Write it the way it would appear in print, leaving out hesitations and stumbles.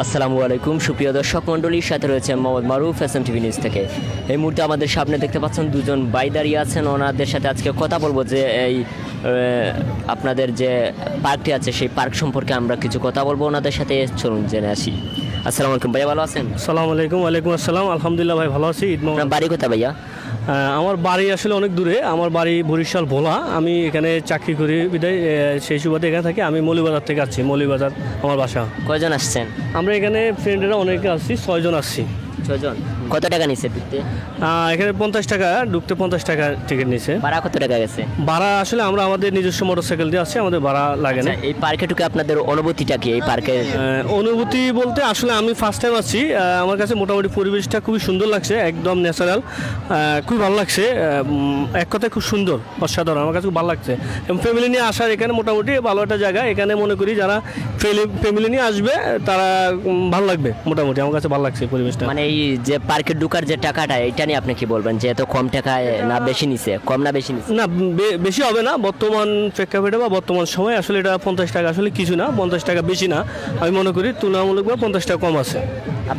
আসসালামু আলাইকুম সুপ্রিয় দর্শক মণ্ডলীর সাথে রয়েছে মোহাম্মদ মারুফ SMTV নিউজ থেকে। এই মুহূর্তে আমাদের সামনে দেখতে পাচ্ছেন দুজন ভাই দাঁড়িয়ে আছেন। ওনাদের সাথে আজকে কথা বলবো যে এই আপনাদের যে পার্কটি আছে সেই পার্ক সম্পর্কে আমরা কিছু কথা বলবো ওনাদের সাথে। চলুন জেনে আসি। আসসালামু আলাইকুম ভাইয়া, ভালো আছেন? আসসালামু আলাইকুম। ওয়ালাইকুম আসসালাম। আলহামদুলিল্লাহ ভাই, ভালো আছি। ঈদ মোবারক। আপনার বাড়ি কোথায় ভাইয়া? আমার বাড়ি আসলে অনেক দূরে। আমার বাড়ি বরিশাল ভোলা। আমি এখানে চাকরি করি বিদায় সেই সুবাদে এখানে থাকি। আমি মৌলভীবাজার থেকে আসছি। মৌলভীবাজার আমার বাসা। কয়জন আসছেন? আমরা এখানে ফ্রেন্ডেরা অনেকে আসছি, 6 জন আসছি। 6 জন। কত টাকা নিচ্ছে ঢুকতে? এখানে 50 টাকা ঢুকতে, 50 টাকা টিকিট নিছে। ভাড়া কত টাকা গেছে? ভাড়া আসলে আমরা আমাদের নিজস্ব মোটরসাইকেল দিয়ে আসছি, আমাদের ভাড়া লাগে না। আচ্ছা, এই পার্কে ঢুকে আপনাদের অনুভূতিটা কি? এই পার্কের অনুভূতি বলতে আসলে আমি ফার্স্ট টাইম আসছি। আমার কাছে মোটামুটি পরিবেশটা খুবই সুন্দর লাগছে, একদম ন্যাচারাল। খুবই ভালো লাগছে। এক কথায় খুব সুন্দর, অসাধারণ। আমার কাছে খুব ভালো লাগছে এবং ফ্যামিলি নিয়ে আসার এখানে মোটামুটি ভালো একটা জায়গা। এখানে মনে করি যারা ফ্যামিলি নিয়ে আসবে তারা ভালো লাগবে। মোটামুটি আমার কাছে ভালো লাগছে পরিবেশটা। মানে এই যে পার্কে ঢোকার যে টাকাটা, এটা নিয়ে আপনি কি বলবেন? যে এত কম টাকায় না বেশি নিছে? কম না বেশি নিছে? না, বেশি হবে না। বর্তমান প্রেক্ষাপটে বা বর্তমান সময় আসলে এটা 50 টাকা আসলে কিছু না। 50 টাকা বেশি না, আমি মনে করি তুলনামূলকভাবে 50 টাকা কম আছে। আপনি